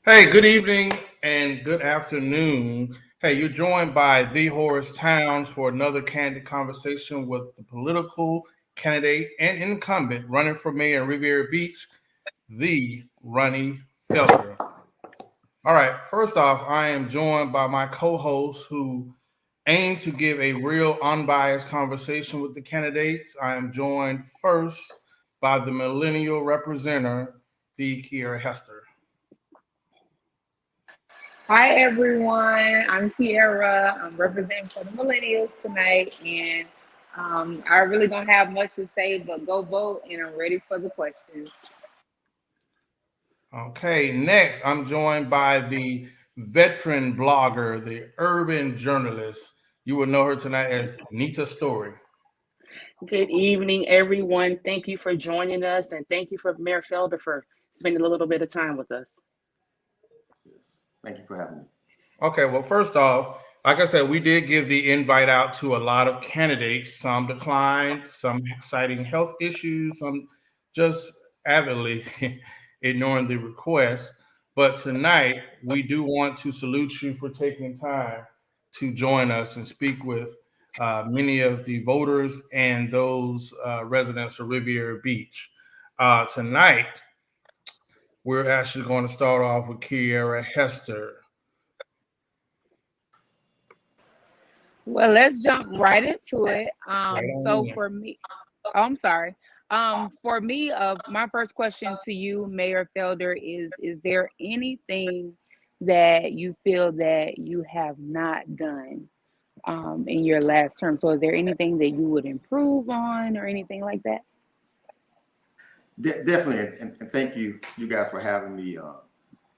Hey, good evening and good afternoon. Hey, you're joined by the Horace Towns for another candid conversation with the political candidate and incumbent running for mayor in Riviera Beach, the Ronnie Felder. All right, first off, I am joined by my co hosts who aim to give a real unbiased conversation with the candidates. I am joined first by the millennial representative, the Kiera Hester. Hi everyone, I'm Kiera. I'm representing for the millennials tonight, and I really don't have much to say, but go vote, and I'm ready for the questions. Okay, next I'm joined by the veteran blogger, the urban journalist. You will know her tonight as Nita Story. Good evening, everyone. Thank you for joining us, and thank you for Mayor Felder for spending a little bit of time with us. Yes. Thank you for having me. Okay, well, first off, like I said, we did give the invite out to a lot of candidates. Some declined, some citing health issues, some just avidly ignoring the request. But tonight, we do want to salute you for taking time to join us and speak with many of the voters and those residents of Riviera Beach. Tonight, we're actually going to start off with Kiera Hester. Well, let's jump right into it. Right on So in. for me, oh, I'm sorry. For me, my first question to you, Mayor Felder, is there anything that you feel that you have not done in your last term? So is there anything that you would improve on or anything like that? Definitely, and thank you guys for having me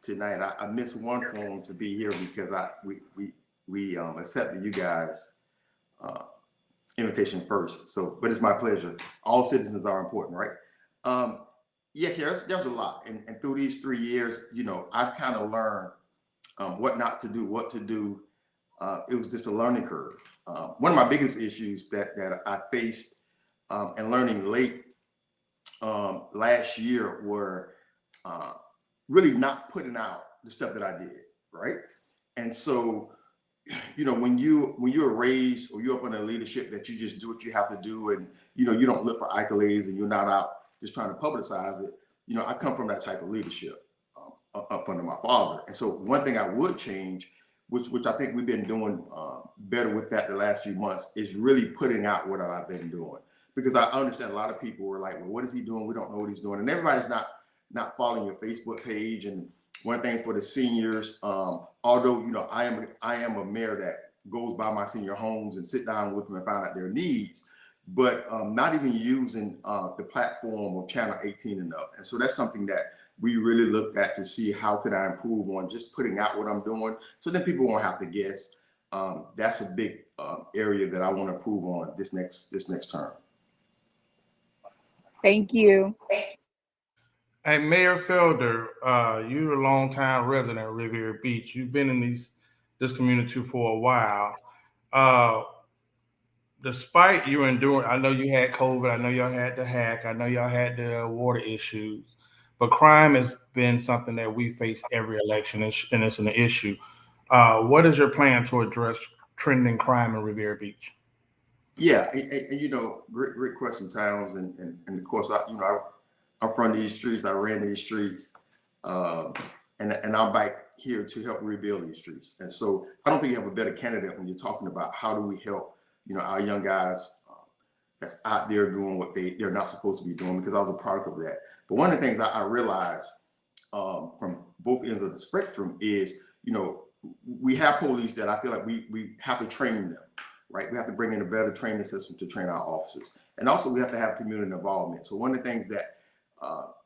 tonight. I missed one form to be here because we accepted you guys uh, invitation first. So, but it's my pleasure. All citizens are important, right? Um, yeah, there's a lot, and through these 3 years, I've kind of learned what not to do, what to do. It was just a learning curve. One of my biggest issues that I faced and learning late last year were uh, really not putting out the stuff that I did, right? And so, when you're raised or you're up in a leadership that you just do what you have to do, and you don't look for accolades, and you're not out just trying to publicize it. I come from that type of leadership up under my father, and so one thing I would change, which I think we've been doing better with that the last few months, is really putting out what I've been doing, because I understand a lot of people were like, well, what is he doing? We don't know what he's doing, and everybody's not following your Facebook page. And one thing for the seniors, although I am a mayor that goes by my senior homes and sit down with them and find out their needs, but not even using the platform of Channel 18 enough. And so that's something that we really looked at to see how could I improve on just putting out what I'm doing, so then people won't have to guess. That's a big area that I want to improve on this next term. Thank you. Hey, Mayor Felder, you're a longtime resident of Riviera Beach. You've been in this community for a while. Uh, Despite you enduring, I know you had COVID, I know y'all had the hack, I know y'all had the water issues, but crime has been something that we face every election, and it's an issue. What is your plan to address trending crime in Riviera Beach? Yeah, and great question, Towns, and of course, I'm from these streets. I ran these streets, um, and I'm back here to help rebuild these streets. And so, I don't think you have a better candidate when you're talking about how do we help, our young guys that's out there doing what they're not supposed to be doing, because I was a product of that. But one of the things I realized from both ends of the spectrum is, we have police that I feel like we have to train them, right? We have to bring in a better training system to train our officers. And also we have to have community involvement. So one of the things that,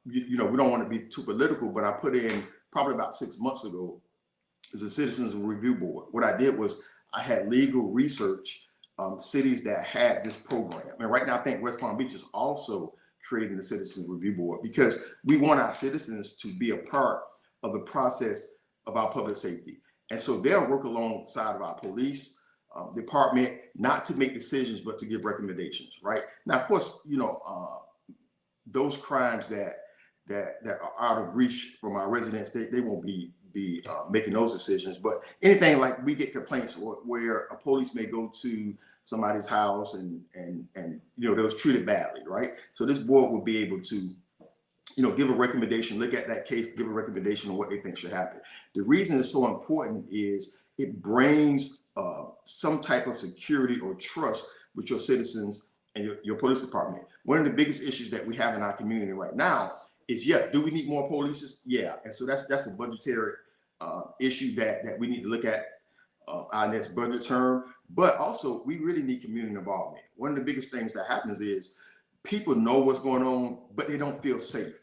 we don't want to be too political, but I put in probably about 6 months ago is a citizens review board. What I did was I had legal research cities that had this program. And right now I think West Palm Beach is also creating the citizens review board, because we want our citizens to be a part of the process of our public safety. And so they'll work alongside of our police department, not to make decisions, but to give recommendations, right? Now, of course, those crimes that are out of reach from our residents, they won't be be making those decisions. But anything like we get complaints where a police may go to somebody's house and you know, they was treated badly, right? So this board will be able to, you know, give a recommendation, look at that case, give a recommendation on what they think should happen. The reason it's so important is it brings some type of security or trust with your citizens and your police department. One of the biggest issues that we have in our community right now is, yeah, do we need more police? Yeah, and so that's a budgetary issue that we need to look at our next budget term. But also, we really need community involvement. One of the biggest things that happens is people know what's going on, but they don't feel safe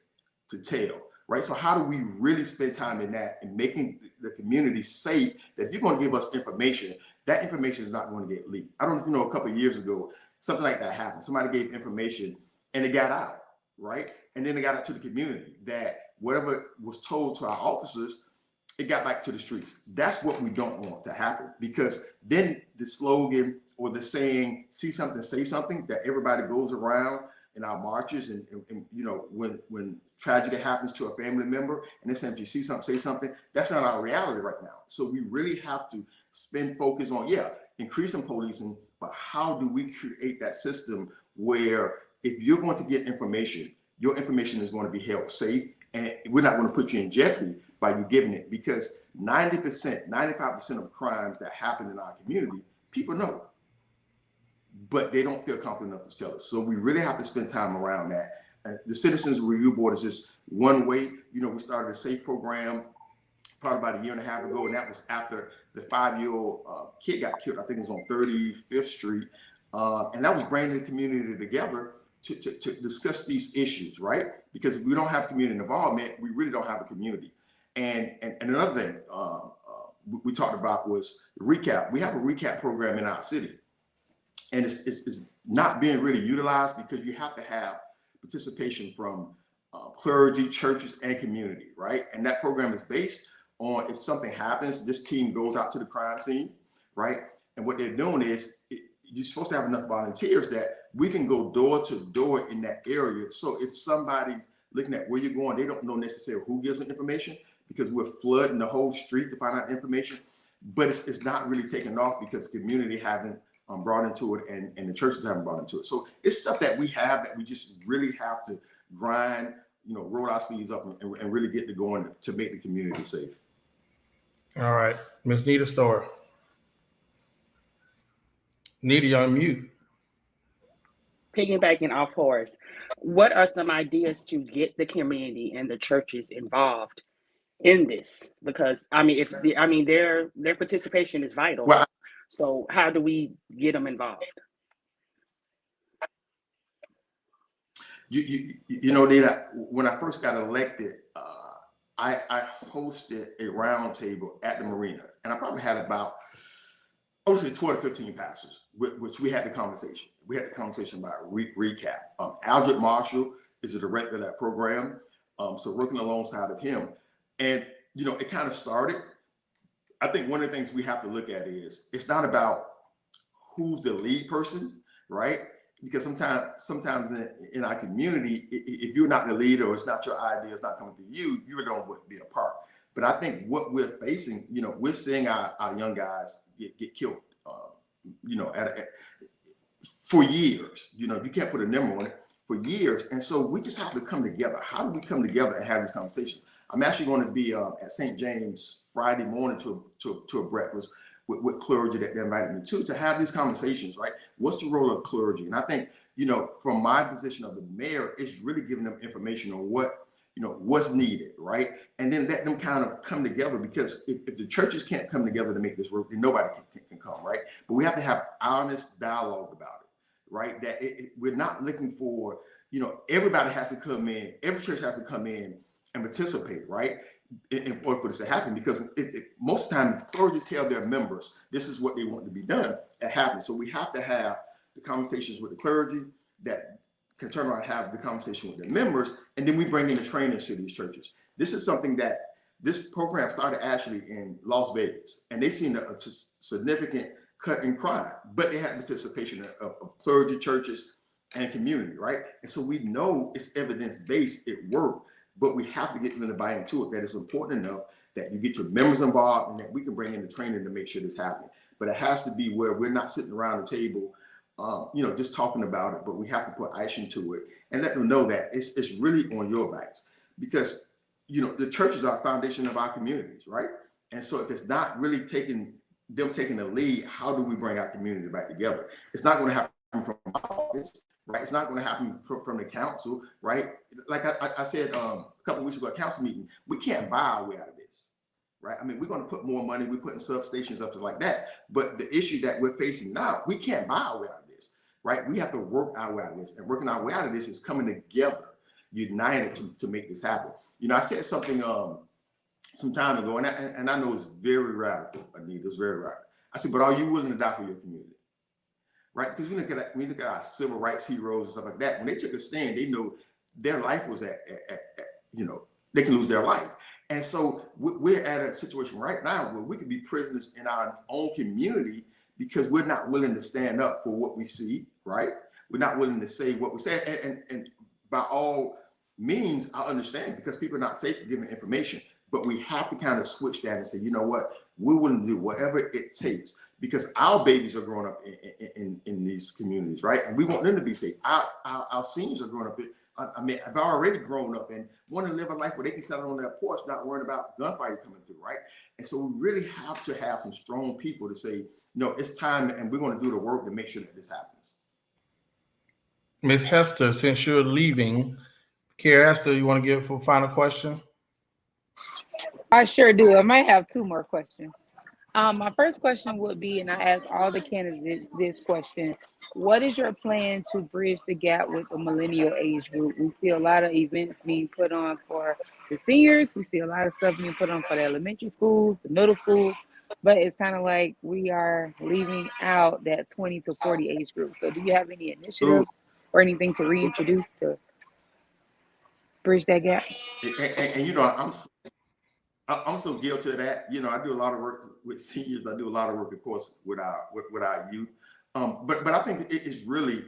to tell, right? So how do we really spend time in that and making the community safe, that if you're going to give us information, that information is not going to get leaked? I don't know if you know, a couple of years ago, something like that happened. Somebody gave information and it got out, right? And then it got out to the community that whatever was told to our officers, it got back to the streets. That's what we don't want to happen, because then the slogan or the saying, see something, say something, that everybody goes around in our marches and you know, when tragedy happens to a family member and they say, if you see something, say something, that's not our reality right now. So we really have to spend focus on, yeah, increasing policing, but how do we create that system where if you're going to get information, your information is going to be held safe, and we're not going to put you in jeopardy by you giving it, because 90%, 95% of crimes that happen in our community, people know, but they don't feel confident enough to tell us. So we really have to spend time around that. The Citizens Review Board is just one way. You know, we started a SAFE program probably about a year and a half ago, and that was after the 5-year-old kid got killed. I think it was on 35th Street. And that was bringing the community together to discuss these issues, right? Because if we don't have community involvement, we really don't have a community. And another thing we talked about was recap. We have a recap program in our city, and it's not being really utilized because you have to have participation from clergy, churches, and community, right? And that program is based on, if something happens, this team goes out to the crime scene, right? And what they're doing is, you're supposed to have enough volunteers that we can go door to door in that area. So if somebody's looking at where you're going, they don't know necessarily who gives them information, because we're flooding the whole street to find out information. But it's not really taking off because community haven't brought into it, and the churches haven't brought into it. So it's stuff that we have that we just really have to grind, you know, roll our sleeves up and really get to going to make the community safe. All right, Ms. Nita Storr. Nita, you're on mute. Piggybacking off Horace, what are some ideas to get the community and the churches involved in this? Because I mean, their participation is vital. Well, So how do we get them involved? You know, Nita, when I first got elected, I hosted a roundtable at the marina, and I probably had about, I would say 12 to 15 pastors, which we had the conversation. We had the conversation about recap. Aldred Marshall is the director of that program, so working alongside of him. And, you know, it kind of started. I think one of the things we have to look at is, it's not about who's the lead person, right? Because sometimes in our community, if you're not the leader, or it's not your idea, it's not coming to you, you really don't want to be a part. But I think what we're facing, you know, we're seeing our young guys get killed, you know, for years. You know, you can't put a number on it, for years. And so we just have to come together. How do we come together and have this conversation? I'm actually going to be at St. James Friday morning to a breakfast with clergy that they invited me to have these conversations, right? What's the role of clergy? And I think, you know, from my position of the mayor, it's really giving them information on what, you know, what's needed, right? And then let them kind of come together, because if the churches can't come together to make this work, then nobody can come, right? But we have to have honest dialogue about it, right? That we're not looking for, you know, everybody has to come in, every church has to come in and participate, right? In order for this to happen, because most of the time, if clergy tell their members this is what they want to be done, it happens. So we have to have the conversations with the clergy that can turn around and have the conversation with their members, and then we bring in the trainers to these churches. This is something that this program started actually in Las Vegas, and they've seen a significant cut in crime, but they had participation of clergy, churches, and community, right? And so we know it's evidence-based, it worked. But we have to get them to buy into it, that it's important enough that you get your members involved, and that we can bring in the training to make sure this happens. But it has to be where we're not sitting around the table, just talking about it, but we have to put action to it and let them know that it's really on your backs, because the churches are the foundation of our communities, right? And so if it's not really taking the lead, how do we bring our community back together? It's not going to happen from our office, right? It's not going to happen from the council, right? Like I said a couple of weeks ago at council meeting, we can't buy our way out of this, right? I mean, we're going to put more money, we're putting substations up, stuff like that. But the issue that we're facing now, we can't buy our way out of this, right? We have to work our way out of this. And working our way out of this is coming together, united to make this happen. I said something some time ago, and I know it's very radical, Anita, it's very radical. I said, but are you willing to die for your community? Right? Because we look at our civil rights heroes and stuff like that. When they took a stand, they know their life was at they can lose their life. And so we're at a situation right now where we could be prisoners in our own community because we're not willing to stand up for what we see, right? We're not willing to say what we say. And by all means, I understand, because people are not safe for giving information. But we have to kind of switch that and say, you know what, we're willing to do whatever it takes, because our babies are growing up in these communities, right? And we want them to be safe. Our seniors are growing up. I've already grown up and want to live a life where they can sit on their porch, not worrying about gunfire coming through, right? And so we really have to have some strong people to say, no, it's time, and we're going to do the work to make sure that this happens. Ms. Hester, since you're leaving, Kara Hester, you want to give a final question? I sure do. I might have two more questions. My first question would be, and I ask all the candidates this question: what is your plan to bridge the gap with the millennial age group? We see a lot of events being put on for the seniors. We see a lot of stuff being put on for the elementary schools, the middle schools, but it's kind of like we are leaving out that 20 to 40 age group. So do you have any initiatives or anything to reintroduce to bridge that gap? And I'm so guilty of that. I do a lot of work with seniors. I do a lot of work, of course, with our youth. But I think it is really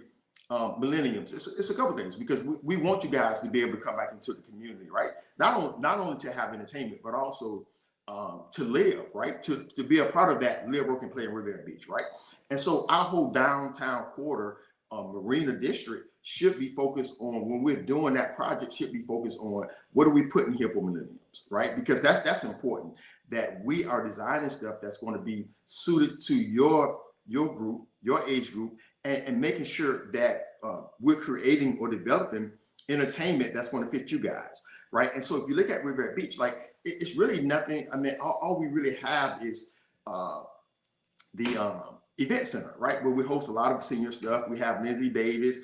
millennials. It's a couple things, because we want you guys to be able to come back into the community, right? Not only to have entertainment, but also to live, right? To be a part of that, live, work, and play in Riviera Beach, right? And so our whole downtown quarter, Marina District, should be focused on, when we're doing that project, should be focused on what are we putting here for millennials, right? Because that's important, that we are designing stuff that's going to be suited to your group, your age group, and making sure that we're creating or developing entertainment that's going to fit you guys, right? And so if you look at Riviera Beach, like it's really nothing. I mean, all we really have is the event center, right? Where we host a lot of senior stuff. We have Lindsay Davis.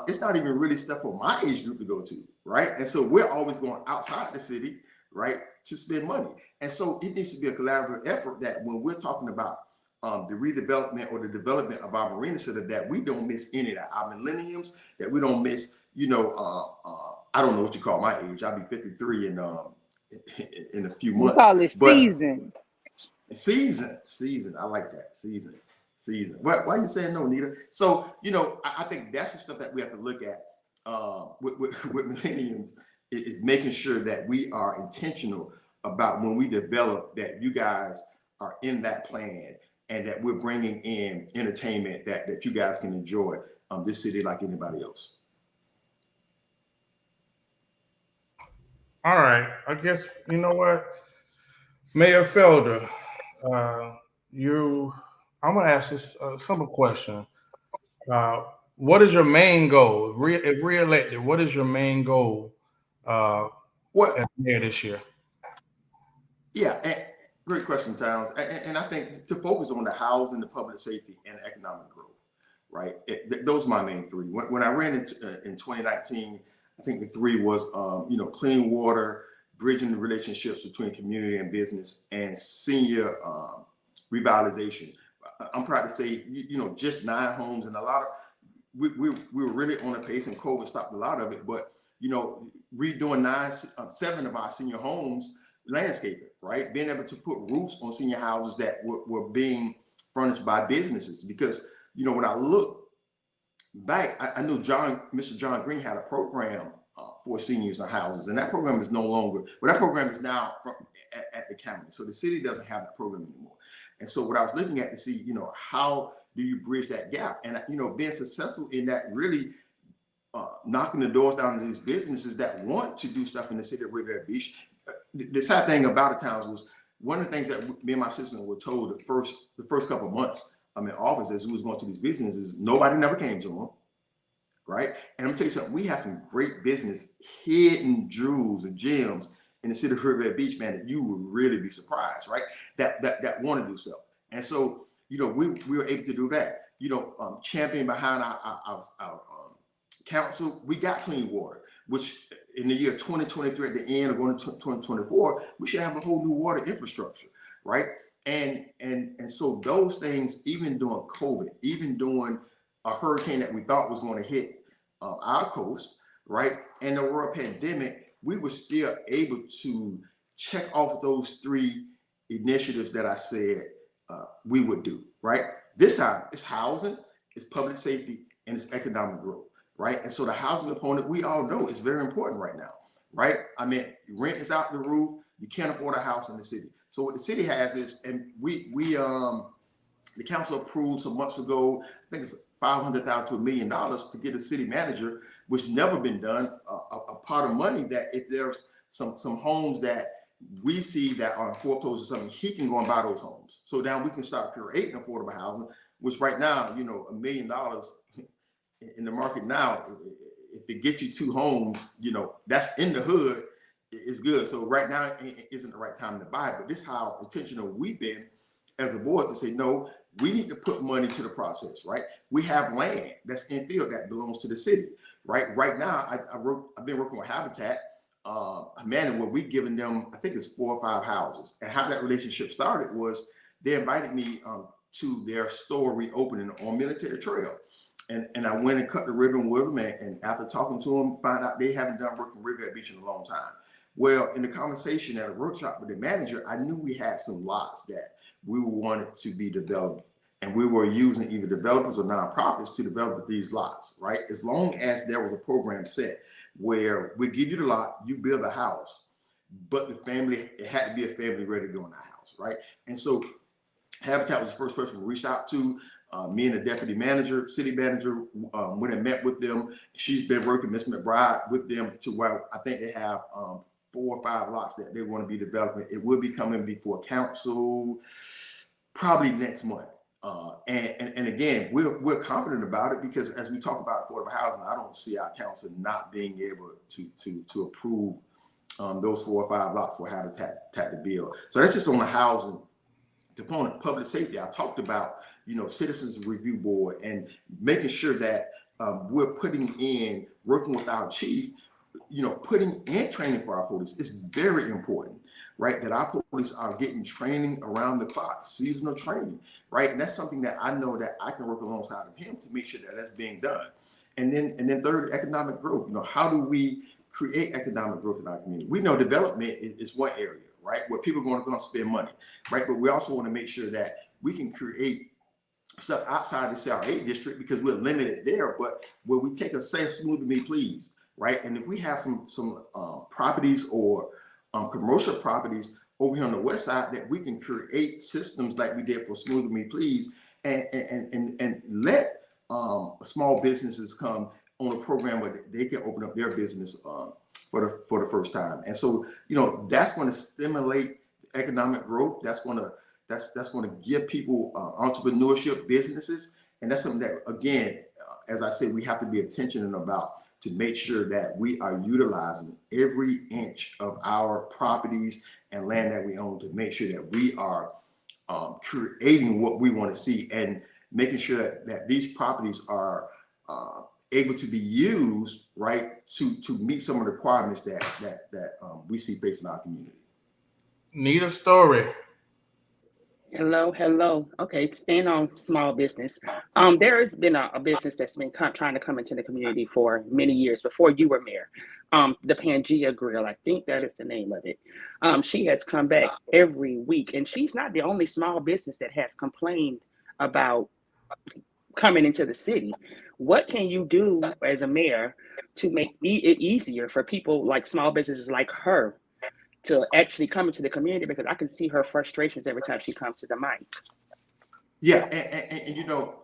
It's not even really stuff for my age group to go to, right? And so we're always going outside the city, right, to spend money. And so it needs to be a collaborative effort, that when we're talking about the redevelopment or the development of our marina center, that we don't miss any of that. Our millennials, that we don't miss, I don't know what you call my age. I'll be 53 in a few months. We call it season. Season. I like that. Season. Why are you saying no, Nita? So, I think that's the stuff that we have to look at with millennials, is making sure that we are intentional about, when we develop, that you guys are in that plan, and that we're bringing in entertainment that you guys can enjoy this city like anybody else. All right. I guess, you know what? Mayor Felder, I'm going to ask this simple question. What is your main goal? If re-elected, what is your main goal as mayor this year? Yeah, great question, Towns. And I think to focus on the housing, the public safety, and economic growth, right? Those are my main three. When I ran in 2019, I think the three was, clean water, bridging the relationships between community and business, and senior revitalization. I'm proud to say, just 9 homes, and a lot of, we were really on a pace, and COVID stopped a lot of it, but, redoing 7 of our senior homes, landscaping, right? Being able to put roofs on senior houses that were being furnished by businesses. Because, when I look back, I know Mr. John Green had a program for seniors and houses, and that program is no longer, that program is now at the county. So the city doesn't have that program anymore. And so what I was looking at to see, how do you bridge that gap? And, being successful in that, really knocking the doors down to these businesses that want to do stuff in the city of Riviera Beach. The sad thing about the towns was, one of the things that me and my assistant were told the first couple of months I'm in office as we was going to these businesses, nobody never came to them, right? And I'm gonna tell you something, we have some great business, hidden jewels and gems in the city of Riviera Beach, man, that you would really be surprised, right? That want to do stuff. And so, we were able to do that. Champion behind our council, we got clean water, which in the year 2023, at the end of going to 2024, we should have a whole new water infrastructure, right? And so those things, even during COVID, even during a hurricane that we thought was going to hit our coast, right, and the world pandemic, we were still able to check off those 3 initiatives that I said we would do, right? This time, it's housing, it's public safety, and it's economic growth, right? And so the housing component, we all know, is very important right now, right? I mean, rent is out the roof. You can't afford a house in the city. So what the city has is, and the council approved some months ago, I think it's $500,000 to $1 million to get a city manager, which never been done. A pot of money that if there's some homes that we see that are in foreclosure or something, he can go and buy those homes. So now we can start creating affordable housing, which right now, $1 million in the market now, if it gets you 2 homes, that's in the hood, it's good. So right now it isn't the right time to buy, but this is how intentional we've been as a board to say, no, we need to put money to the process, right? We have land that's in field that belongs to the city, right? Right now, I've been working with Habitat, man, where we've given them, I think it's 4 or 5 houses. And how that relationship started was they invited me to their store reopening on Military Trail. And I went and cut the ribbon with them. And after talking to them, find out they haven't done work in Riviera Beach in a long time. Well, in the conversation at a workshop with the manager, I knew we had some lots that we wanted to be developed. And we were using either developers or nonprofits to develop these lots, right? As long as there was a program set where we give you the lot, you build a house, but it had to be a family ready to go in that house, right? And so Habitat was the first person we reached out to. Me and the deputy manager, city manager, went and met with them. She's been working, Ms. McBride, with them to where I think they have 4 or 5 lots that they want to be developing. It will be coming before council probably next month. And again, we're confident about it because as we talk about affordable housing, I don't see our council not being able to approve those 4 or 5 lots for Habitat to build. So that's just on the housing component. Public safety, I talked about, Citizens Review Board and making sure that we're putting in, working with our chief, putting in training for our police is very important, right? That our police are getting training around the clock, seasonal training, right? And that's something that I know that I can work alongside of him to make sure that that's being done. And then third, economic growth. How do we create economic growth in our community? We know development is one area, right? Where people are going to spend money, right? But we also want to make sure that we can create stuff outside the CR8 district because we're limited there, but where we take a say smooth to me, please, right? And if we have some properties or commercial properties over here on the west side that we can create systems like we did for Smooth Me Please and let small businesses come on a program where they can open up their business for the first time. And so, that's going to stimulate economic growth. That's going to give people entrepreneurship businesses. And that's something that, again, as I said, we have to be attentive about to make sure that we are utilizing every inch of our properties and land that we own to make sure that we are creating what we want to see and making sure that these properties are able to be used, right, to meet some of the requirements that we see facing our community. Need a story. Hello. Okay, staying on small business. There has been a business that's been trying to come into the community for many years before you were mayor. The Pangea Grill, I think that is the name of it. She has come back every week, and she's not the only small business that has complained about coming into the city. What can you do as a mayor to make it easier for people like small businesses like her to actually come into the community, because I can see her frustrations every time she comes to the mic. Yeah, and you know,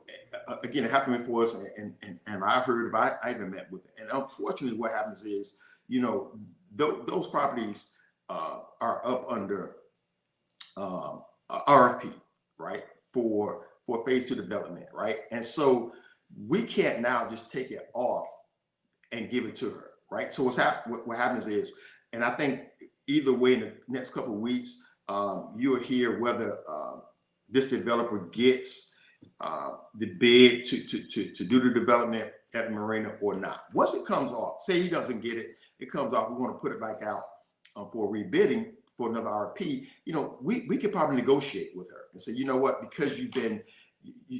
again, it happened before us, and I heard of, I even met with it. And unfortunately, what happens is, you know, those properties are up under RFP, right, for phase 2 development, right? And so we can't now just take it off and give it to her, right? So what happens is, and I think either way in the next couple of weeks, you'll hear whether this developer gets the bid to do the development at the marina or not. Once it comes off, say he doesn't get it, it comes off, we want to put it back out for rebidding for another RFP. You know, we could probably negotiate with her and say, you know what, because you've been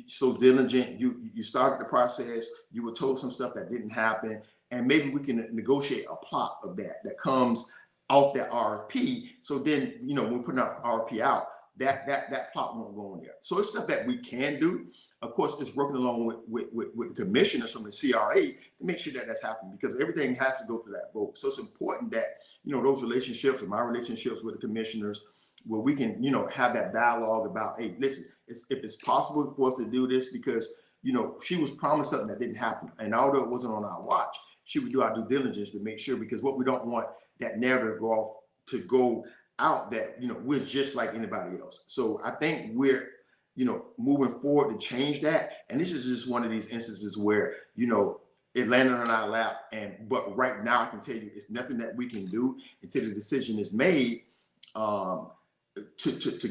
so diligent, you started the process, you were told some stuff that didn't happen, and maybe we can negotiate a plot of that comes off that RFP. So then, you know, when we're putting out RFP out, that plot won't go in there. So it's stuff that we can do. Of course, it's working along with the commissioners from the CRA to make sure that that's happening, because everything has to go through that vote. So it's important that, you know, those relationships and my relationships with the commissioners, where we can, you know, have that dialogue about, hey, listen, if it's possible for us to do this, because, you know, she was promised something that didn't happen. And although it wasn't on our watch, she would do our due diligence to make sure, because what we don't want that narrative to go out that, you know, we're just like anybody else. So I think we're, you know, moving forward to change that. And this is just one of these instances where, you know, it landed on our lap. But right now I can tell you, it's nothing that we can do until the decision is made to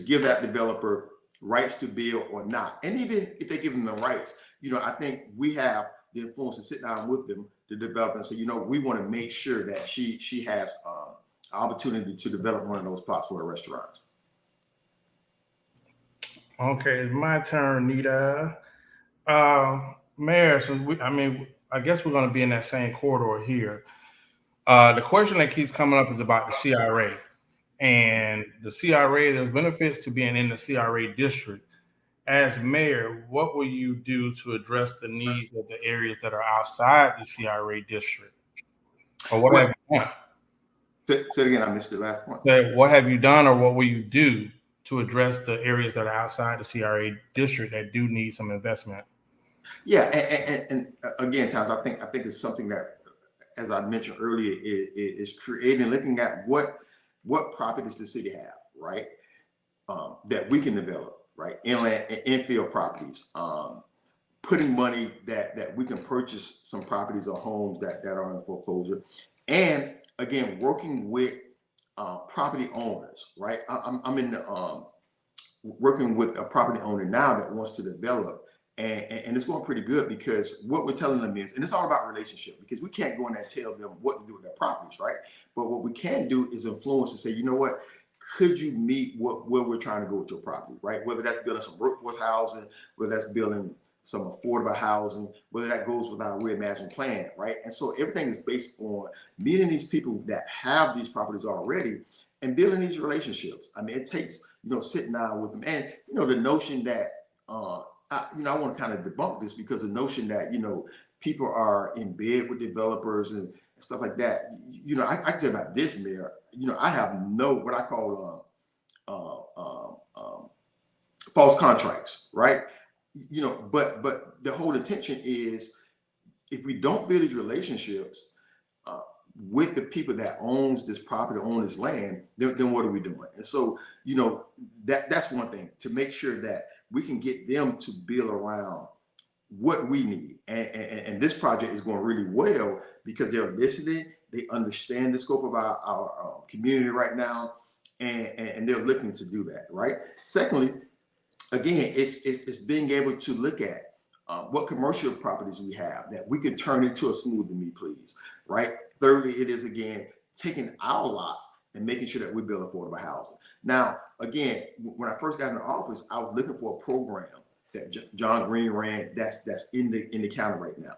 give that developer rights to build or not. And even if they give them the rights, you know, I think we have the influence to sit down with them, the developer, and say, you know, we want to make sure that she has opportunity to develop one of those plots for the restaurants. Okay, it's my turn, Nita. Mayor, since I guess we're going to be in that same corridor here. The question that keeps coming up is about the CRA. And the CRA, there's benefits to being in the CRA district. As mayor, what will you do to address the needs of the areas that are outside the CRA district? Or what have you done? Say it again, I missed the last point. What have you done, or what will you do to address the areas that are outside the CRA district that do need some investment? Yeah, and again, Towns, I think it's something that, as I mentioned earlier, is creating, looking at what properties the city have, right? That we can develop, right? Inland and infield properties, putting money that we can purchase some properties or homes that are in foreclosure. And again, working with property owners, right? I'm in the, working with a property owner now that wants to develop, and it's going pretty good, because what we're telling them is, and it's all about relationship, because we can't go in there and tell them what to do with their properties, right? But what we can do is influence to say, you know what, could you meet where we're trying to go with your property, right? Whether that's building some workforce housing, whether that's building some affordable housing, whether that goes with our reimagined plan, right? And so everything is based on meeting these people that have these properties already and building these relationships. I mean, it takes, you know, sitting down with them. And, you know, the notion that, I want to kind of debunk this, because the notion that, you know, people are in bed with developers and stuff like that. You know, I can tell you about this, Mayor. You know, I have what I call false contracts, right? You know, but the whole intention is, if we don't build these relationships with the people that owns this property, own this land, then what are we doing? And so, you know, that's one thing, to make sure that we can get them to build around what we need. And this project is going really well, because they're listening, they understand the scope of our community right now, and they're looking to do that, right? Secondly, again, it's being able to look at what commercial properties we have that we can turn into a smooth and me please, right? Thirdly, it is, again, taking our lots and making sure that we build affordable housing. Now, again, when I first got in the office, I was looking for a program that John Green ran that's in the county right now.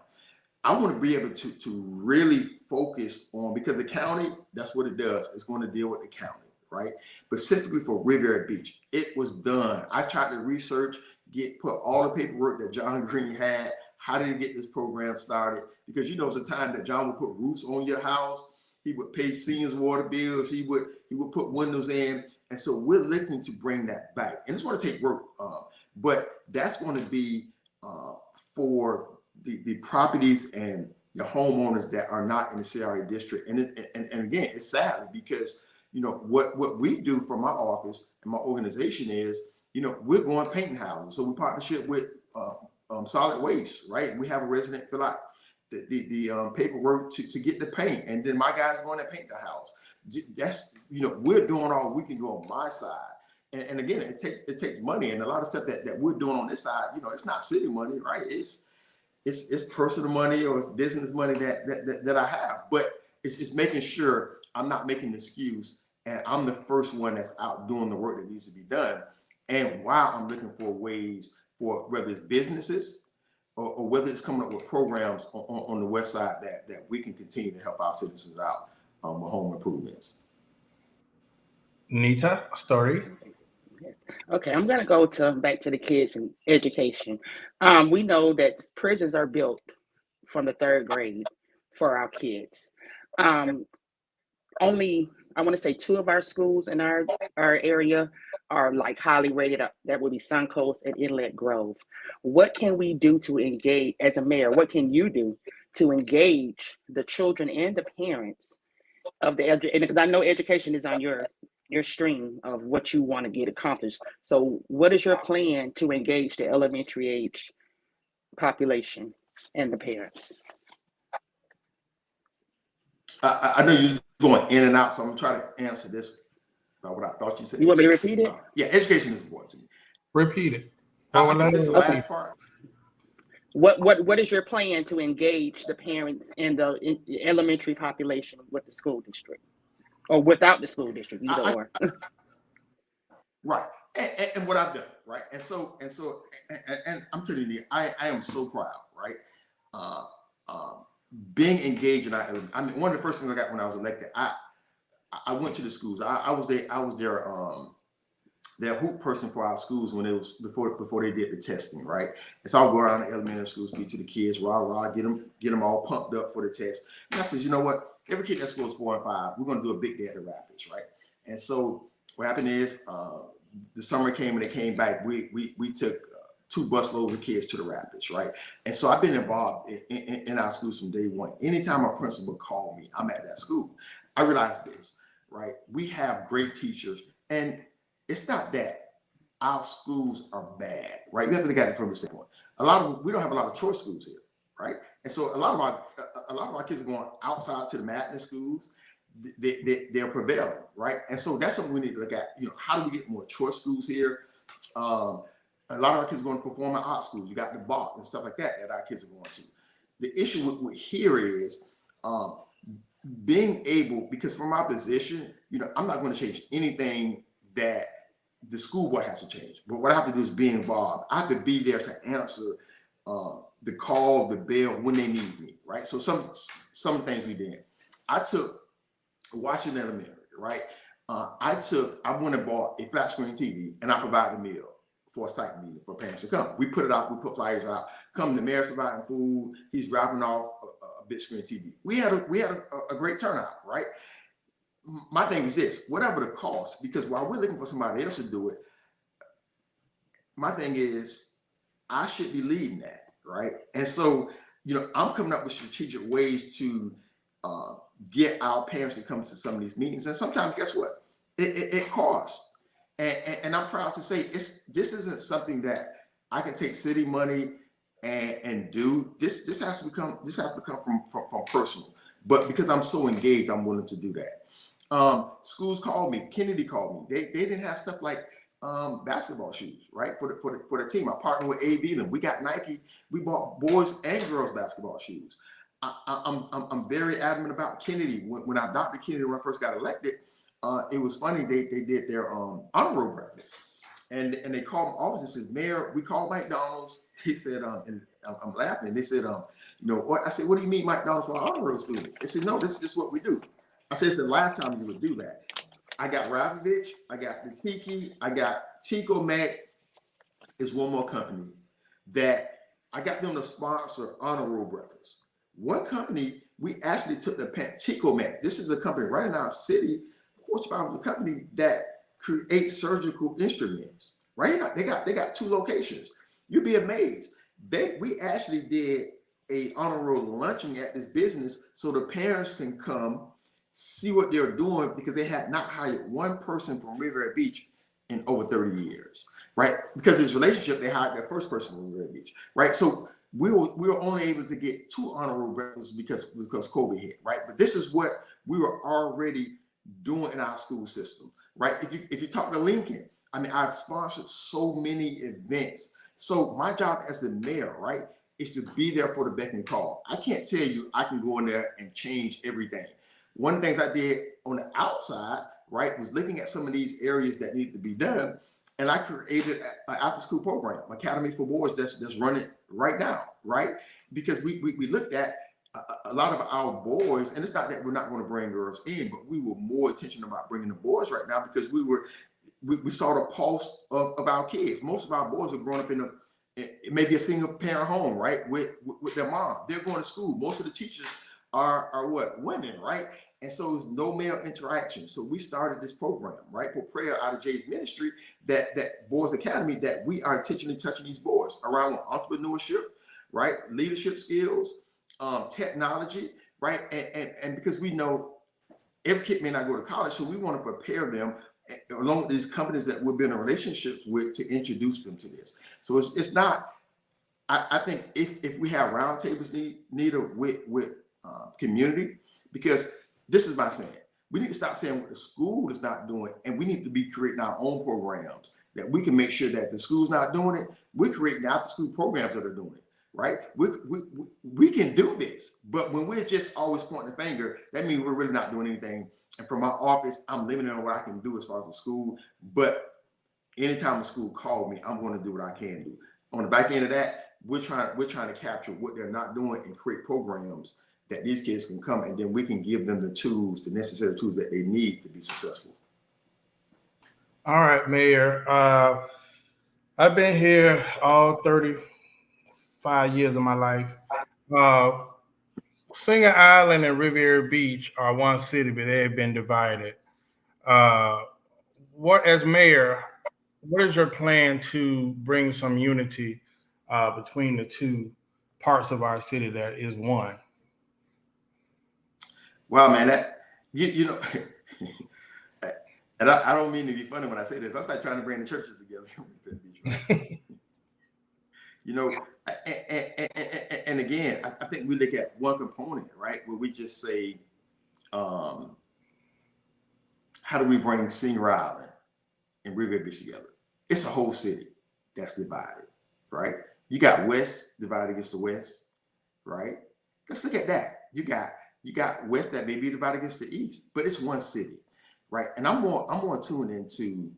I want to be able to really focus on, because the county, that's what it does. It's going to deal with the county, right? Specifically for Riviera Beach. It was done. I tried to research, put all the paperwork that John Green had. How did he get this program started? Because, you know, it's a time that John would put roofs on your house. He would pay seniors' water bills. He would, He would put windows in. And so we're looking to bring that back. And it's going to take work, but that's going to be for the properties and the homeowners that are not in the CRA district. And again, it's sadly because, you know, what we do from my office and my organization is, you know, we're going painting houses. So we partnership with solid waste, right? We have a resident fill out the paperwork to get the paint, and then my guys going to paint the house. That's, you know, we're doing all we can do on my side, and again, it takes money, and a lot of stuff that we're doing on this side, you know, it's not city money, right? It's personal money or it's business money that I have, but it's making sure I'm not making an excuse, and I'm the first one that's out doing the work that needs to be done, and while I'm looking for ways for whether it's businesses or whether it's coming up with programs on the west side that we can continue to help our citizens out with home improvements. Nita, story. Yes. Okay, I'm going to go back to the kids and education. We know that prisons are built from the 3rd grade for our kids. Only, I want to say 2 of our schools in our area are like highly rated up. That would be Suncoast and Inlet Grove. What can we do to engage, as a mayor, what can you do to engage the children and the parents of the education? Because I know education is on your stream of what you want to get accomplished. So what is your plan to engage the elementary age population and the parents? I know you're going in and out, so I'm trying to answer this by what I thought you said. You want me to repeat it? Yeah, education is important to me. Repeat it. I think that's the last part. What is your plan to engage the parents and the elementary population with the school district, or without the school district, either or? Right, and what I've done, right, and I'm telling you, I am so proud, right. Being engaged in I mean, one of the first things I got when I was elected, I went to the schools. I was their hoop person for our schools when it was before they did the testing, right? And so I'll go around the elementary school, speak to the kids, rah, get them all pumped up for the test. And I said, you know what? Every kid that scores 4 and 5, we're going to do a big day at the Rapids, right? And so what happened is the summer came and they came back. We took 2 busloads of kids to the Rapids, right? And so I've been involved in our schools from day one. Anytime a principal called me, I'm at that school. I realized this, right? We have great teachers, and it's not that our schools are bad, right? We have to look at it from the standpoint. We don't have a lot of choice schools here, right? And so a lot of our kids are going outside to the magnet schools. They're prevailing, right? And so that's something we need to look at. You know, how do we get more choice schools here? A lot of our kids are going to performing art schools. You got the Bach and stuff like that our kids are going to. The issue with here is being able, because from my position, you know, I'm not going to change anything that the school board has to change. But what I have to do is be involved. I have to be there to answer the call, the bell when they need me, right? So some things we did. I took Washington Elementary, right? I went and bought a flat screen TV and I provided a meal for a site meeting for parents to come. We put it out, we put flyers out. Come, the mayor's providing food. He's dropping off a big screen TV. We had a great turnout, right? My thing is this: whatever the cost, because while we're looking for somebody else to do it, my thing is I should be leading that, right? And so, you know, I'm coming up with strategic ways to get our parents to come to some of these meetings. And sometimes, guess what? It costs. And I'm proud to say this isn't something that I can take city money and do. This has to come from personal. But because I'm so engaged, I'm willing to do that. Schools called me. Kennedy called me. They didn't have stuff like basketball shoes, right? For the team. I partnered with A.B. We got Nike. We bought boys and girls basketball shoes. I'm very adamant about Kennedy. When I adopted Kennedy when I first got elected, it was funny. They did their honor roll breakfast, and they called my office and said, "Mayor, we called McDonald's." He said, and I'm laughing. They said, you know what? I said, "What do you mean McDonald's for honor roll students?" They said, "No, this is what we do." I said, "It's the last time you would do that." I got Ravovich, I got the Tiki, I got Chico Mac. Is one more company that I got them to sponsor honor roll breakfast. One company, we actually took the Chico Mac. This is a company right in our city, Fortune 500 company that creates surgical instruments, right? They got 2 locations. You'd be amazed. We actually did a honor roll luncheon at this business so the parents can come see what they're doing, because they had not hired one person from Riviera Beach in over 30 years, right? Because of this relationship, they hired their first person from Riviera Beach, right? So we were only able to get 2 honor roll breakfasts because COVID hit, right? But this is what we were already doing in our school system, right? If you talk to Lincoln, I mean, I've sponsored so many events. So my job as the mayor, right, is to be there for the beck and call. I can't tell you I can go in there and change everything. One of the things I did on the outside, right, was looking at some of these areas that need to be done. And I created an after school program, Academy for Boys, that's running right now, right? Because we looked at a lot of our boys, and it's not that we're not going to bring girls in, but we were more intentional about bringing the boys right now, because we saw the pulse of our kids. Most of our boys are growing up in maybe a single parent home, right, with their mom. They're going to school. Most of the teachers are what? Women, right? And so there's no male interaction. So we started this program, right, for prayer out of Jay's ministry, that Boys Academy, that we are intentionally touching these boys around entrepreneurship, right, leadership skills, technology, right, and because we know every kid may not go to college, so we want to prepare them along with these companies that we've been in relationships with to introduce them to this. So it's not. I think if we have roundtables needed with community, because this is my saying, we need to stop saying what the school is not doing, and we need to be creating our own programs that we can make sure that the school's not doing it. We're creating after school programs that are doing it, right? We can do this, but when we're just always pointing the finger, that means we're really not doing anything. And from my office, I'm limited on what I can do as far as the school. But anytime the school called me, I'm going to do what I can do. On the back end of that, we're trying to capture what they're not doing and create programs that these kids can come, and then we can give them the tools, the necessary tools that they need to be successful. All right, Mayor. I've been here all 35 years of my life. Uh, Singer Island and Riviera Beach are one city, but they have been divided. Uh, as mayor, what is your plan to bring some unity between the 2 parts of our city that is one? Wow, man, that you know, and I don't mean to be funny when I say this. I start trying to bring the churches together. You know, and again, I think we look at one component, right, where we just say, how do we bring Singer Island and Riviera Beach together? It's a whole city that's divided, right? You got West divided against the West, right? Let's look at that. You got West that may be divided against the East, but it's one city, right? And I'm more tuned into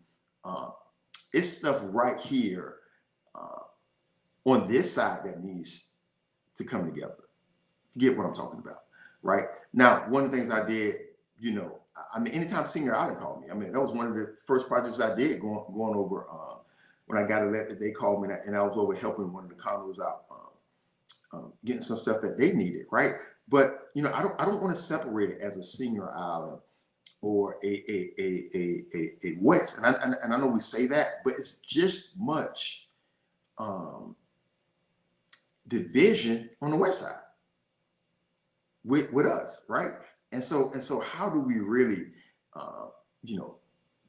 it's stuff right here on this side that needs to come together. Forget what I'm talking about, right? Now, one of the things I did, you know, I mean, anytime Singer Island called me, I mean, that was one of the first projects I did going over when I got elected. They called me and I was over helping one of the condos out, getting some stuff that they needed, right? But you know, I don't want to separate it as a Singer Island or a West, and I know we say that, but it's just much division on the West side with us, right? And so how do we really you know,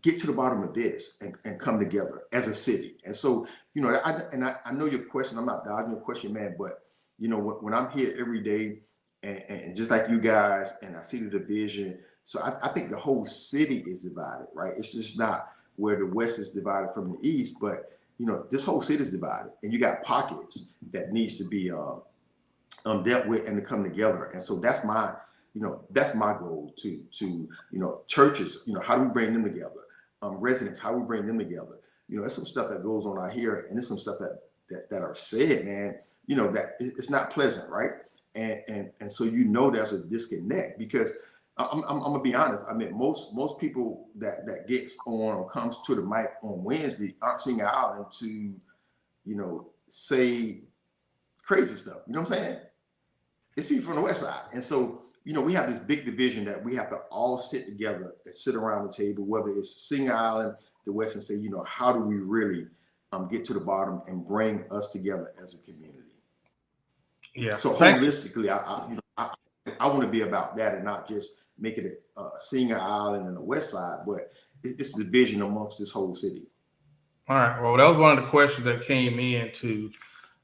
get to the bottom of this and come together as a city? And so, you know, I know your question, I'm not dodging your question, man, but you know, when I'm here every day and just like you guys, and I see the division, so I think the whole city is divided, right? It's just not where the West is divided from the East, but you know, this whole city is divided, and you got pockets that needs to be dealt with and to come together. And so that's my goal to you know, churches, you know, how do we bring them together? Residents, how do we bring them together? You know, there's some stuff that goes on out here, and there's some stuff that are said, man, you know, that it's not pleasant, right? And so you know there's a disconnect, because I'm gonna be honest. I mean, most people that gets on or comes to the mic on Wednesday aren't singing out to, you know, say crazy stuff. You know what I'm saying? It's people from the West Side, and so we have this big division that we have to all sit together and sit around the table, whether it's Sing Island, the West, and say, how do we really get to the bottom and bring us together as a community? Yeah. So holistically, I want to be about that and not just make it a Sing Island and the West Side, but it's the division amongst this whole city. All right. Well, that was one of the questions that came into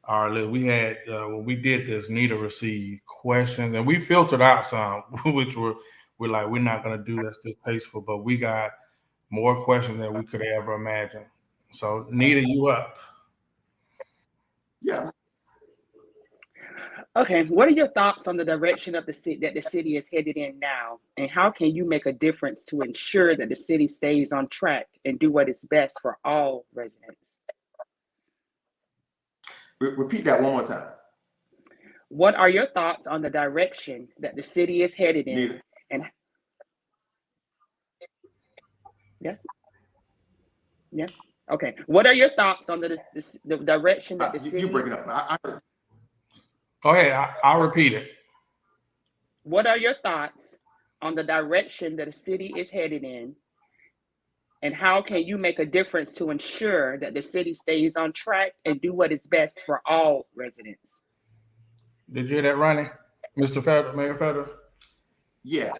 our list. We had when we did this, Nita received questions, and we filtered out some, which we're like, we're not going to do this distasteful, but we got more questions than we could ever imagine. So, Nita, you up? Yeah. Okay, what are your thoughts on the direction of the city that the city is headed in now, and how can you make a difference to ensure that the city stays on track and do what is best for all residents? Repeat that one more time. What are your thoughts on the direction that the city is headed in? Nita. And yes, okay. What are your thoughts on the direction that the city? You're breaking up. Go ahead. I'll repeat it. What are your thoughts on the direction that the city is headed in? And how can you make a difference to ensure that the city stays on track and do what is best for all residents? Did you hear that, Ronnie? Mr. Felder, Mayor Felder? Yeah.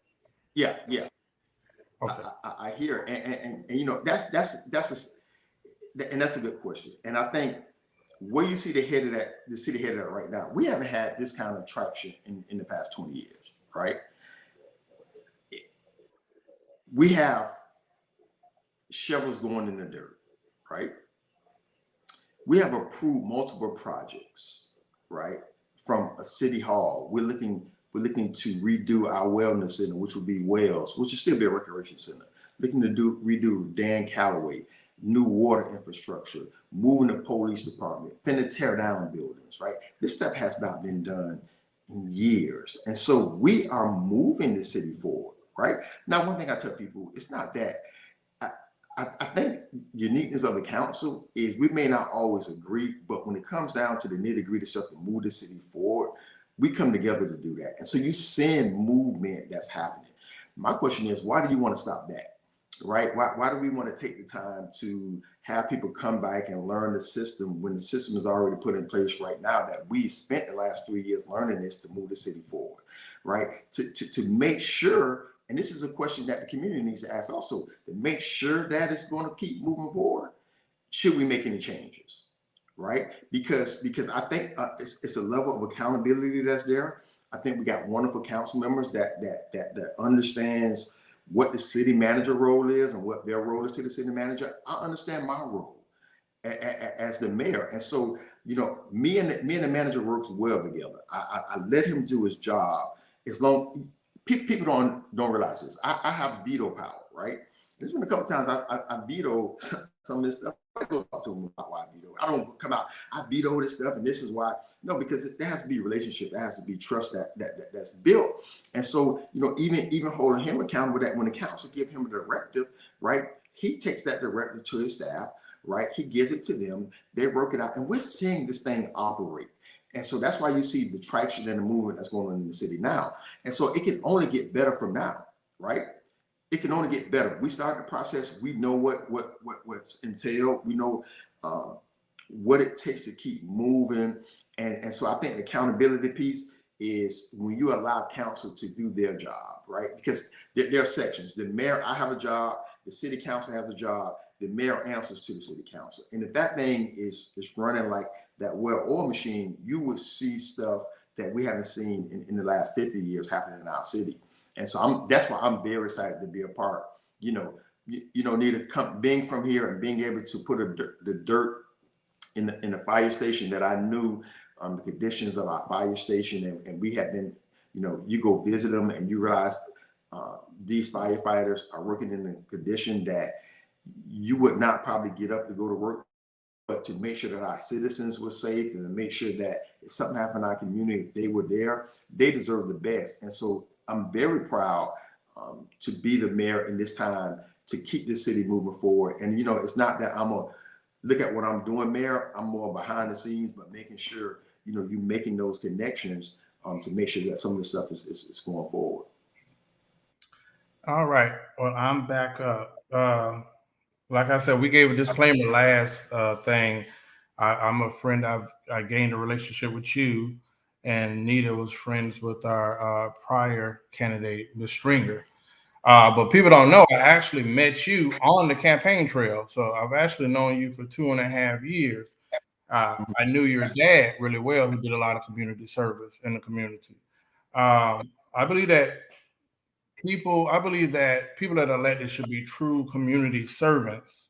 Okay. I hear, and that's a good question. And I think where you see the city headed at right now, we haven't had this kind of traction in the past 20 years, right? We have shovels going in the dirt, right? We have approved multiple projects, right? From a city hall, we're looking to redo our wellness center, which will be Wells, which will still be a recreation center. Looking to redo Dan Calloway, new water infrastructure, moving the police department, finna tear down buildings, right? This stuff has not been done in years. And so we are moving the city forward, right? Now, one thing I tell people, it's not that, I think uniqueness of the council is we may not always agree, but when it comes down to the nitty-gritty stuff to move the city forward, we come together to do that. And so you send movement that's happening. My question is, why do you want to stop that? Right? Why do we want to take the time to have people come back and learn the system when the system is already put in place right now that we spent the last 3 years learning this to move the city forward, right? To make sure, and this is a question that the community needs to ask also, to make sure that it's going to keep moving forward, should we make any changes, right? Because I think it's a level of accountability that's there. I think we got wonderful council members that understands what the city manager role is and what their role is to the city manager. I understand my role as the mayor. And so, me and the manager works well together. I let him do his job as long, people don't realize this. I have veto power, right? There's been a couple times I veto some of this stuff. I go talk to them about why I veto. I don't come out, I veto this stuff and this is why. No, because there has to be a relationship. There has to be trust that's built. And so, even holding him accountable, that when the council give him a directive, right, he takes that directive to his staff, right? He gives it to them, they work it out, and we're seeing this thing operate. And so that's why you see the traction and the movement that's going on in the city now. And so it can only get better from now, right? It can only get better. We started the process. We know what's entailed. We know what it takes to keep moving. And so I think the accountability piece is when you allow council to do their job, right? Because there are sections. The mayor, I have a job. The city council has a job. The mayor answers to the city council. And if that thing is running like that well-oiled machine, you will see stuff that we haven't seen in the last 50 years happening in our city. And so that's why I'm very excited to be a part. Being from here and being able to put the dirt in the fire station that I knew the conditions of our fire station, and we had been, you go visit them and you realize these firefighters are working in a condition that you would not probably get up to go to work, but to make sure that our citizens were safe and to make sure that if something happened in our community, they were there. They deserve the best. And so I'm very proud to be the mayor in this time to keep this city moving forward. And, it's not that I'm going to look at what I'm doing, Mayor. I'm more behind the scenes, but making sure, you making those connections to make sure that some of the stuff is going forward. All right. Well, I'm back up. Like I said, we gave a disclaimer last thing. I'm a friend. I gained a relationship with you, and Nita was friends with our prior candidate, Ms. Stringer. But people don't know, I actually met you on the campaign trail. So I've actually known you for 2.5 years. I knew your dad really well, who did a lot of community service in the community. I believe that people that are elected should be true community servants.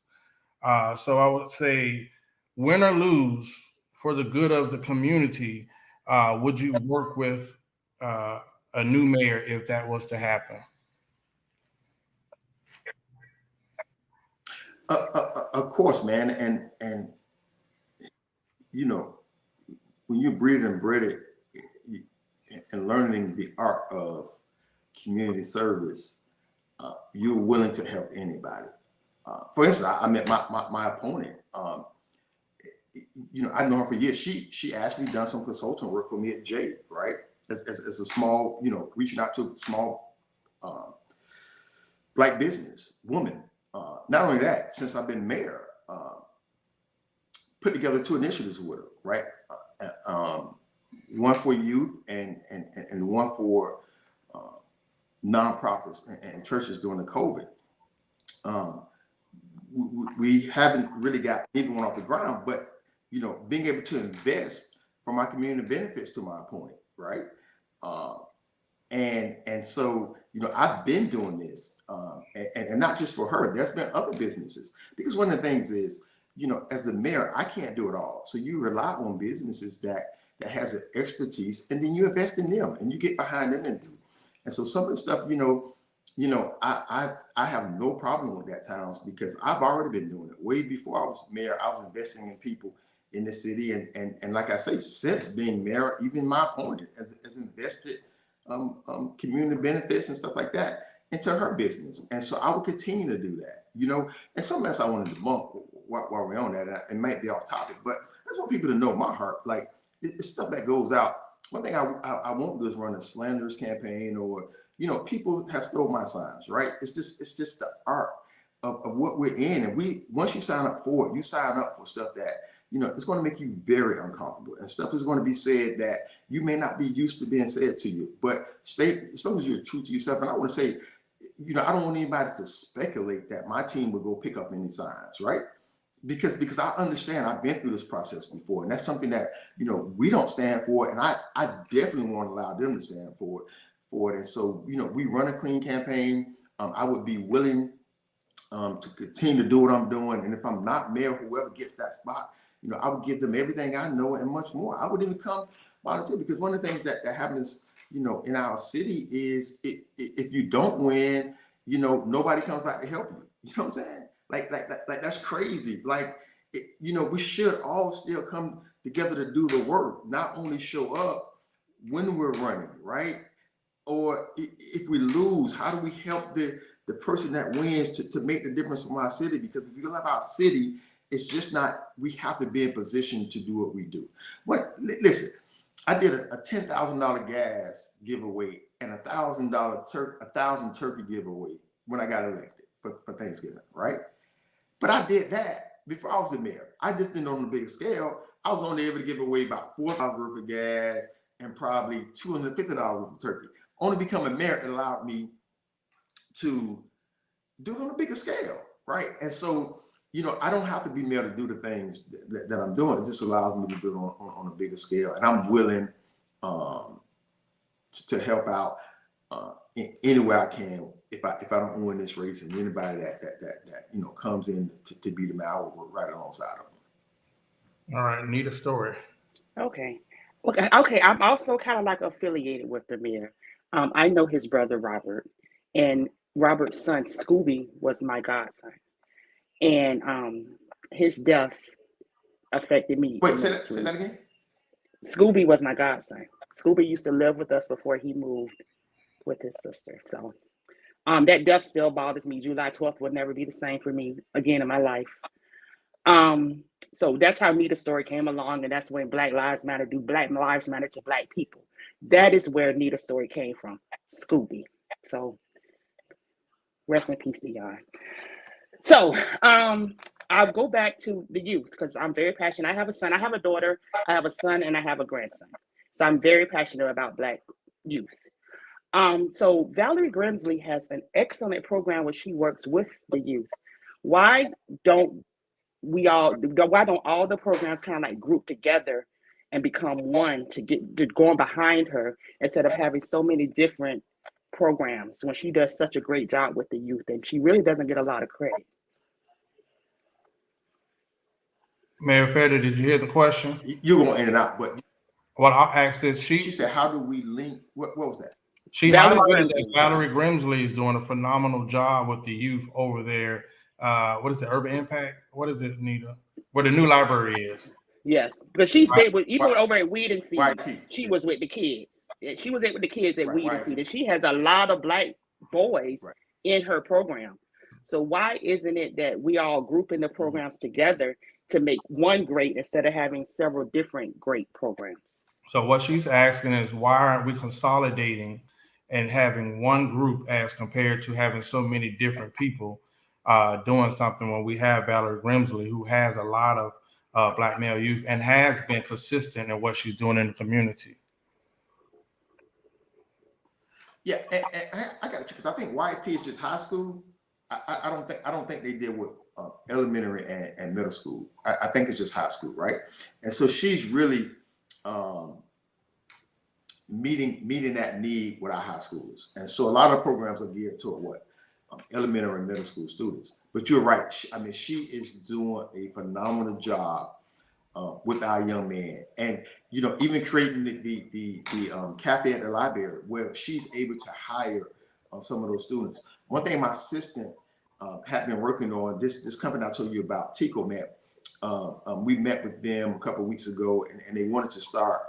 So I would say, win or lose, for the good of the community, would you work with a new mayor if that was to happen? Of course, man, and you know, when you breathe and breathe it and learning the art of community service, you're willing to help anybody. For instance, I met my opponent. I know her for years. She actually done some consulting work for me at J, right? As a small, reaching out to a small Black business woman. Not only that, since I've been mayor, put together 2 initiatives with her, right? One for youth and one for nonprofits and churches during the COVID. We haven't really got either one off the ground, but being able to invest for my community benefits to my opponent, right? And so I've been doing this, and not just for her. There's been other businesses, because one of the things is, as a mayor, I can't do it all. So you rely on businesses that has an expertise, and then you invest in them and you get behind them and do. And so some of the stuff, I have no problem with that, Towns, because I've already been doing it. Way before I was mayor, I was investing in people in the city, and like I say, since being mayor, even my opponent has invested community benefits and stuff like that into her business. And so I will continue to do that, and something else I wanted to bump while we're on that, it might be off topic, but I just want people to know my heart. Like, it's stuff that goes out. One thing I won't do is run a slanderous campaign, or people have stole my signs, right? It's just the art of what we're in. And once you sign up for it, you sign up for stuff that it's going to make you very uncomfortable, and stuff is going to be said that you may not be used to being said to you. But as long as you're true to yourself. And I want to say, I don't want anybody to speculate that my team will go pick up any signs, right? Because I understand, I've been through this process before, and that's something that we don't stand for, and I definitely want to allow them to stand for it. And so we run a clean campaign. I would be willing to continue to do what I'm doing, and if I'm not mayor, whoever gets that spot, I would give them everything I know and much more. I would even come volunteer, because one of the things that happens in our city is if you don't win, nobody comes back to help you. You know what I'm saying? Like that's crazy. Like, we should all still come together to do the work, not only show up when we're running, right? Or if we lose, how do we help the person that wins to make the difference from our city? Because if you love our city, it's just not, we have to be in position to do what we do. Listen, I did a $10,000 gas giveaway and $1,000 turkey giveaway when I got elected for Thanksgiving, right? But I did that before I was the mayor. I just didn't on the big scale. I was only able to give away about $4 worth of gas and probably $250 worth of turkey. Only becoming mayor, it allowed me to do it on a bigger scale, right? And so, I don't have to be mayor to do the things that I'm doing. It just allows me to do it on a bigger scale. And I'm willing to help out in any way I can. If I don't win this race, and anybody that comes in to beat them out, we're right alongside of them. All right, need a story. Okay. Okay. I'm also kind of like affiliated with the mayor. I know his brother Robert, and Robert's son Scooby was my godson, and his death affected me. Wait, say that again. Scooby was my godson. Scooby used to live with us before he moved with his sister. So that death still bothers me. July 12th will never be the same for me again in my life. So that's how Nita's story came along, and that's when Black Lives Matter do Black Lives Matter to Black people. That is where Nita's story came from, Scooby. So rest in peace to y'all. So I'll go back to the youth because I'm very passionate. I have a son, I have a daughter, I have a son, and I have a grandson. So I'm very passionate about Black youth. So Valerie Grimsley has an excellent program where she works with the youth. Why don't why don't all the programs kind of like group together and become one to get to going behind her instead of having so many different programs when she does such a great job with the youth and she really doesn't get a lot of credit. Mayor Felder, did you hear the question? You're going in and out, but Well, I'll ask this. she said, how do we link? What was that? She Valerie highlighted that Grimsley. Valerie Grimsley is doing a phenomenal job with the youth over there. What is the Urban Impact? What is it, Nita? Where the new library is. Yeah, because she stayed with Right. over at Weed and Seed. YP. She was with the kids. She was with the kids at Right, Weed and YP. Seed, and she has a lot of Black boys Right. in her program. So why isn't it that we all group in the programs together to make one great instead of having several different great programs? So what she's asking is, why aren't we consolidating and having one group as compared to having so many different people doing something when we have Valerie Grimsley, who has a lot of Black male youth and has been consistent in what she's doing in the community? Yeah, and I got to check because I think YP is just high school. I don't think they did with elementary and middle school. I think it's just high school, right? And so she's really meeting that need with our high schoolers. And so a lot of programs are geared toward what? Elementary and middle school students. But you're right. She is doing a phenomenal job with our young man, and even creating the cafe at the library where she's able to hire some of those students. One thing my assistant had been working on, this company I told you about, Tico Met. We met with them a couple of weeks ago, and they wanted to start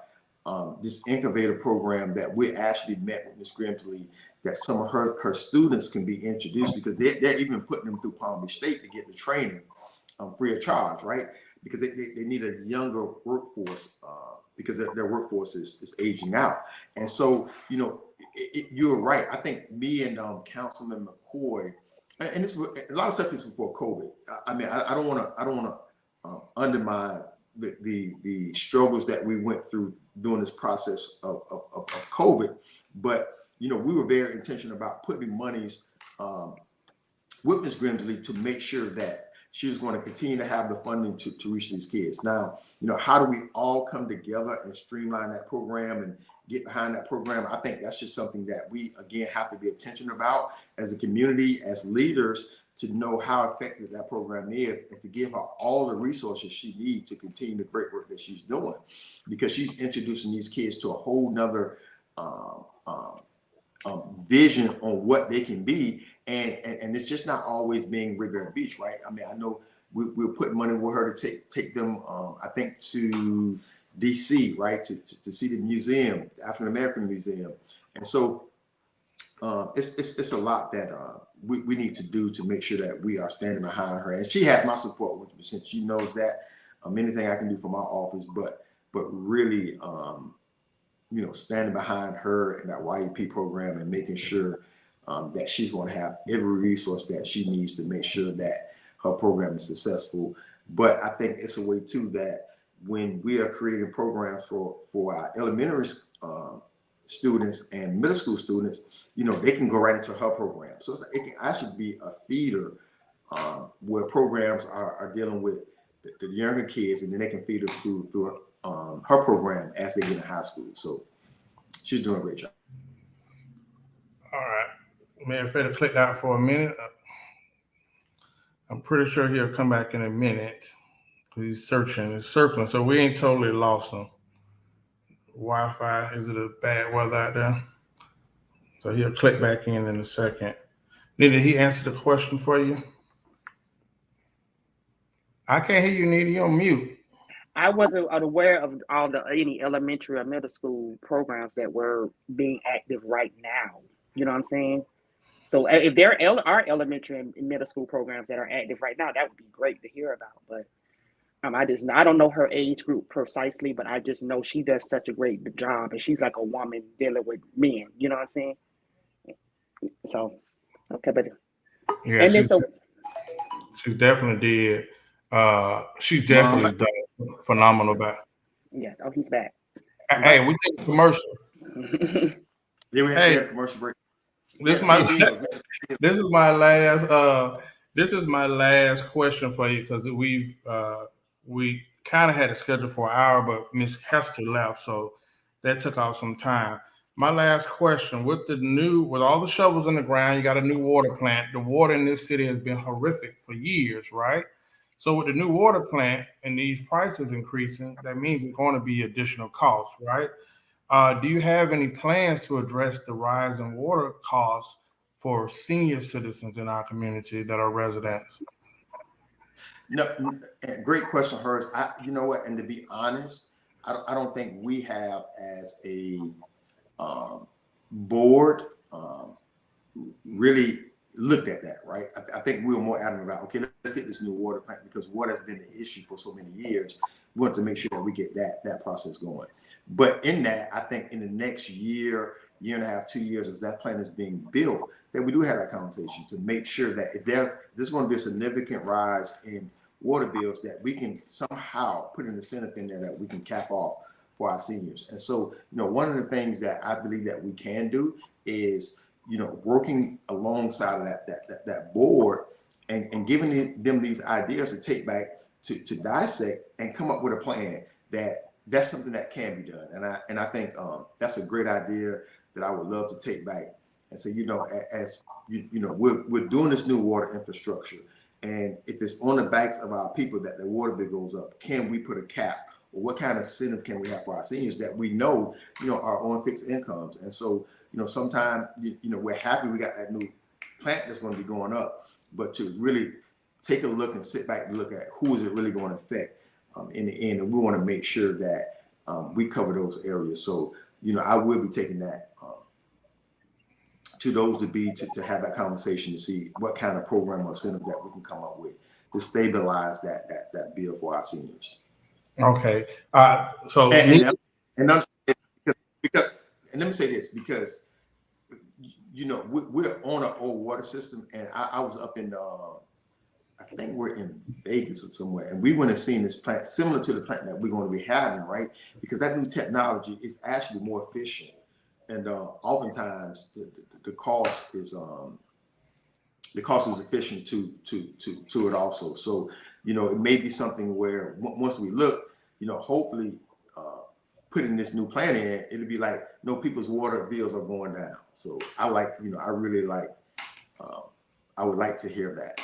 this incubator program that we actually met with Ms. Grimsley, that some of her students can be introduced, because they're even putting them through Palm Beach State to get the training free of charge, right? Because they need a younger workforce because their workforce is aging out. And so, you're right. I think me and Councilman McCoy, and this a lot of stuff is before COVID. I mean, I don't want to undermine the struggles that we went through during this process of COVID, but we were very intentional about putting monies with Ms. Grimsley to make sure that she was going to continue to have the funding to reach these kids. Now, how do we all come together and streamline that program and get behind that program? I think that's just something that we, again, have to be attention about as a community, as leaders, to know how effective that program is and to give her all the resources she needs to continue the great work that she's doing, because she's introducing these kids to a whole nother vision on what they can be. And it's just not always being Riviera Beach, right? I mean, I know we're putting money with her to take them, I think, to DC, right? To see the museum, the African American Museum. And so it's a lot that we need to do to make sure that we are standing behind her. And she has my support 100%. She knows that. Anything I can do for my office, but really, standing behind her and that YEP program and making sure that she's going to have every resource that she needs to make sure that her program is successful. But I think it's a way too that when we are creating programs for our elementary students and middle school students, they can go right into her program. So it can actually be a feeder where programs are dealing with the younger kids, and then they can feed them through her program as they get in high school. So she's doing a great job. All right. Mayor Felder clicked out for a minute. I'm pretty sure he'll come back in a minute. He's searching, he's circling, so we ain't totally lost him. Wi-Fi, is it a bad weather out there? So he'll click back in a second. Did he answer the question for you? I can't hear you, Nita. You're on mute. I wasn't aware of any elementary or middle school programs that were being active right now. You know what I'm saying? So if there are elementary and middle school programs that are active right now, that would be great to hear about. But I don't know her age group precisely, but I just know she does such a great job, and she's like a woman dealing with men. You know what I'm saying? So, okay, but Yeah, and then so she's definitely did. She's Mom, definitely done phenomenal back. yeah. Oh, he's back. I'm Hey, back. we did a commercial. Yeah, we Hey, had a commercial break. We this had is to my pay bills. this is my last this is my last question for you because we kind of had it scheduled for an hour, but Miss Hester left, so that took off some time. My last question: with all the shovels in the ground, you got a new water plant. The water in this city has been horrific for years, right? So with the new water plant and these prices increasing, that means it's going to be additional costs, right? Do you have any plans to address the rise in water costs for senior citizens in our community that are residents? No, great question, Hers. You know what? And to be honest, I don't think we have as a board really looked at that, right? I think we were more adamant about, okay, let's get this new water plant because water has been an issue for so many years. We want to make sure that we get that process going. But in that, I think in the next year and a half, 2 years, as that plant is being built, that we do have that conversation to make sure that if there's going to be a significant rise in water bills, that we can somehow put an incentive in there that we can cap off for our seniors. And so, one of the things that I believe that we can do is, working alongside of that board and giving them these ideas to take back to dissect and come up with a plan that's something that can be done. And I think that's a great idea that I would love to take back and say, as we're doing this new water infrastructure, and if it's on the backs of our people that the water bill goes up, can we put a cap? Or what kind of incentive can we have for our seniors that we know, are on fixed incomes? And so, sometimes, we're happy we got that new plant that's going to be going up, but to really take a look and sit back and look at who is it really going to affect in the end. And we want to make sure that we cover those areas. So, I will be taking that to those to have that conversation to see what kind of program or incentive that we can come up with to stabilize that bill for our seniors. Okay. So And because and let me say this, because we're on an old water system, and I was up in I think we're in Vegas or somewhere, and we went and seen this plant similar to the plant that we're going to be having, right? Because that new technology is actually more efficient, and oftentimes the cost is efficient to it also. So it may be something where once we look, hopefully putting this new plan in, it'll be like people's water bills are going down. So I really like I would like to hear that.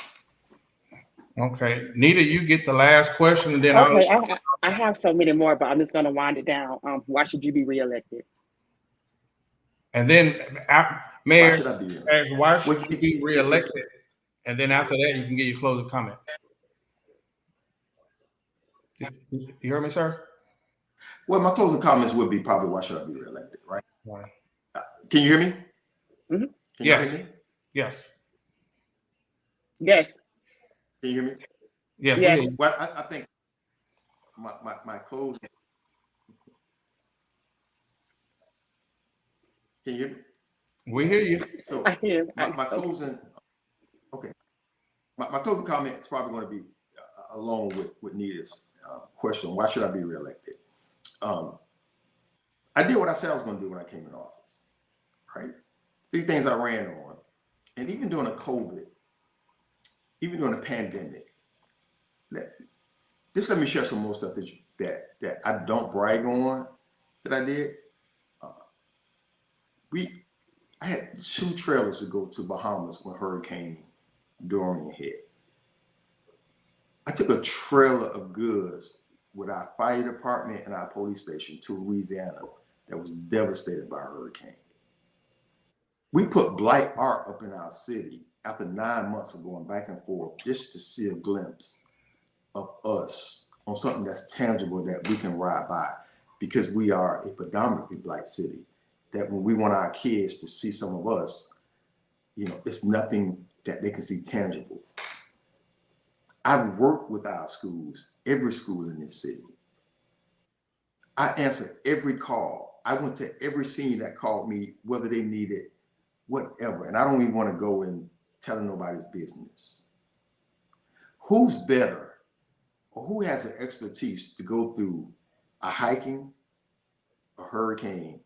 okay, Nita, you get the last question, and then Okay, I have so many more, but I'm just gonna wind it down. Why should you be reelected? Mayor, Why should I be here? ask why should you be reelected, and then after that you can get your closing comment. You heard me, sir? Well, my closing comments would be probably why should I be reelected, right? Right. Can you hear me? Mm-hmm. Can you hear me? Yes. Yes. Can you hear me? Yes. Yes. Well, I think my closing. Can you hear me? We hear you. So I hear. my closing. Okay. My closing comment is probably going to be along with Nita's question. Why should I be reelected? I did what I said I was going to do when I came in office, right? 3 things I ran on. And even during a COVID, even during a pandemic, just let me share some more stuff that I don't brag on that I did. I had 2 trailers to go to Bahamas when Hurricane Dorian hit. I took a trailer of goods with our fire department and our police station to Louisiana that was devastated by a hurricane. We put Blight art up in our city after 9 months of going back and forth just to see a glimpse of us on something that's tangible that we can ride by, because we are a predominantly Black city, that when we want our kids to see some of us, it's nothing that they can see tangible. I've worked with our schools, every school in this city. I answered every call. I went to every senior that called me, whether they needed whatever. And I don't even want to go in telling nobody's business. Who's better or who has the expertise to go through a hiking, a hurricane,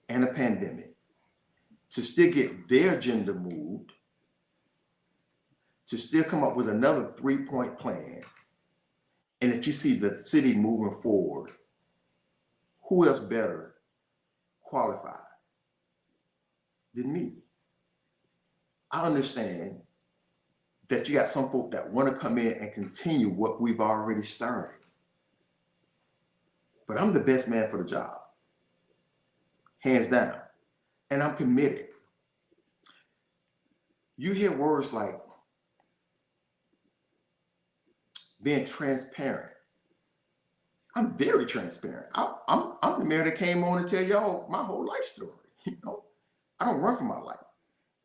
and a pandemic to still get their agenda moved, to still come up with another 3-point plan? And if you see the city moving forward, who else better qualified than me? I understand that you got some folk that want to come in and continue what we've already started. But I'm the best man for the job, hands down. And I'm committed. You hear words like being transparent. I'm very transparent. I'm the mayor that came on to tell y'all my whole life story. You know, I don't run for my life.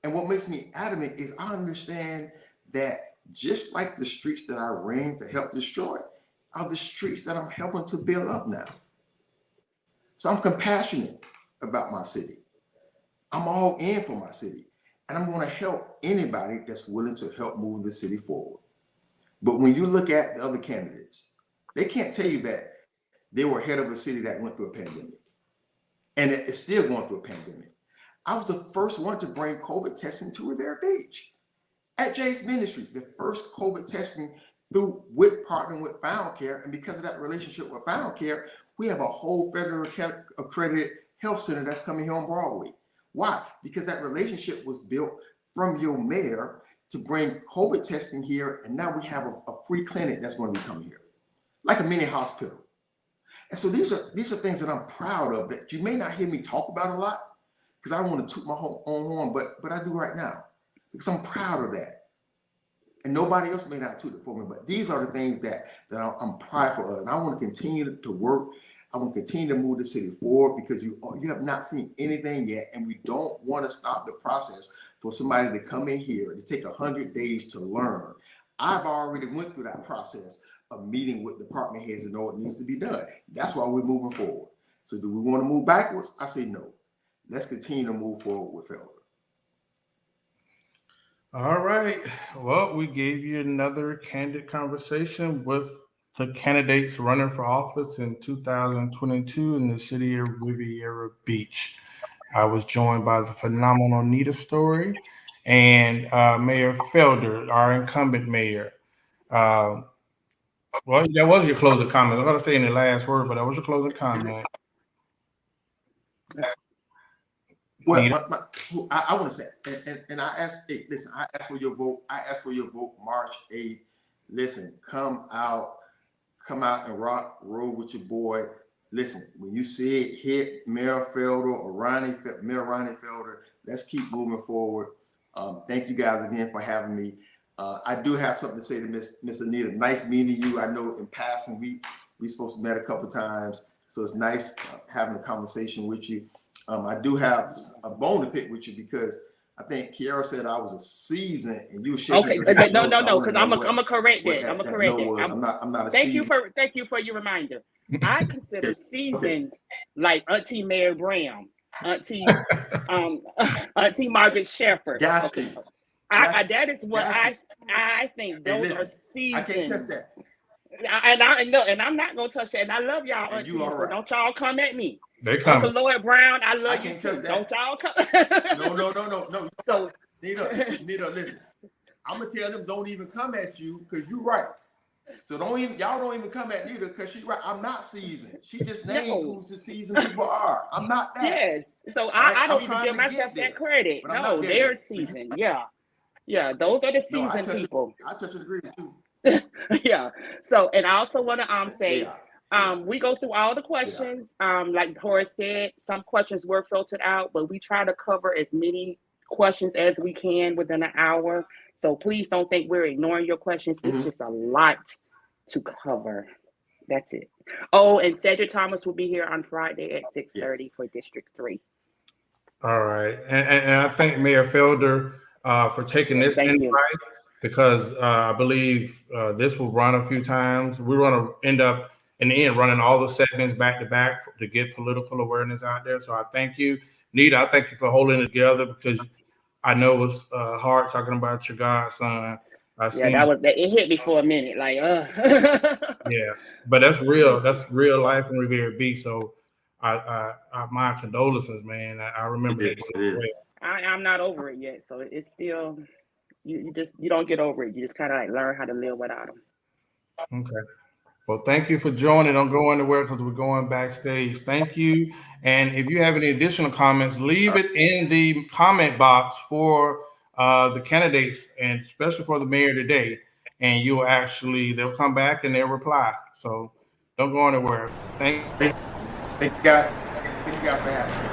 And what makes me adamant is I understand that just like the streets that I ran to help destroy are the streets that I'm helping to build up now. So I'm compassionate about my city. I'm all in for my city. And I'm going to help anybody that's willing to help move the city forward. But when you look at the other candidates, they can't tell you that they were head of a city that went through a pandemic. And it's still going through a pandemic. I was the first one to bring COVID testing to Riviera Beach. At Jay's Ministry, the first COVID testing with partnering with Found Care. And because of that relationship with Found Care, we have a whole federal accredited health center that's coming here on Broadway. Why? Because that relationship was built from your mayor to bring COVID testing here. And now we have a free clinic that's going to be coming here, like a mini hospital. And so these are things that I'm proud of that you may not hear me talk about a lot because I don't want to toot my own horn, but I do right now because I'm proud of that. And nobody else may not toot it for me, but these are the things that I'm prideful of. And I want to continue to work. I want to continue to move the city forward because you have not seen anything yet. And we don't want to stop the process for somebody to come in here and take 100 days to learn. I've already went through that process of meeting with department heads and know what needs to be done. That's why we're moving forward. So do we want to move backwards? I say no. Let's continue to move forward with Felder. All right. Well, we gave you another candid conversation with the candidates running for office in 2022 in the city of Riviera Beach. I was joined by the phenomenal Nita Story and Mayor Felder, our incumbent mayor. Well, that was your closing comment. I'm going to say any last word, but that was your closing comment. Well, I want to say, and I asked, hey, listen, I asked for your vote. I asked for your vote March 8th. Listen, come out and roll with your boy. Listen, when you see it hit Mayor Felder or Mayor Ronnie Felder, let's keep moving forward. Thank you guys again for having me. I do have something to say to Miss Anita. Nice meeting you. I know in passing we supposed to met a couple times, so it's nice having a conversation with you. I do have a bone to pick with you because I think Kiara said I was a seasoned and you were shaking. Okay, no, because I'm gonna correct that. I'm gonna correct that. I'm not a thank seasoned. Thank you for your reminder. I consider seasoned like Auntie Mary Brown, Auntie Margaret Shepherd. Gotcha. Okay. That is what I think. Those are seasoned. I can't touch that. And I'm not gonna touch that. And I love y'all, Auntie. So right. Don't y'all come at me. They come. Uncle Lloyd Brown, I love you too. Don't y'all come. No. So Nita, listen. I'm gonna tell them don't even come at you because you're right. So y'all don't even come at Nita because she's right. I'm not seasoned. She just named who the seasoned people are. I'm not that. Yes. So I don't even give myself that credit. No, they're seasoned. Yeah. Those are the seasoned people. I touch and agree with you. Yeah. So, and I also want to say. We go through all the questions. Like Horace said, some questions were filtered out, but we try to cover as many questions as we can within an hour. So please don't think we're ignoring your questions. It's just a lot to cover. That's it. Oh, and Cedric Thomas will be here on Friday at 6:30 for District 3. All right. And I thank Mayor Felder for taking this invite because I believe this will run a few times. We're going to end up in the end running all the segments back to back to get political awareness out there. So I thank you, Nita. I thank you for holding it together, because I know it was hard talking about your godson. Yeah, it hit me for a minute, like Yeah, but that's real. That's real life in Riviera Beach. So I my condolences, man. I remember It is. I'm not over it yet, so it's still you don't get over it. You just kind of like learn how to live without them. Okay. Well, thank you for joining. Don't go anywhere because we're going backstage. Thank you. And if you have any additional comments, leave it in the comment box for the candidates, and especially for the mayor today. And they'll come back and they'll reply. So don't go anywhere. Thank Thank you guys. Thank you guys for having me.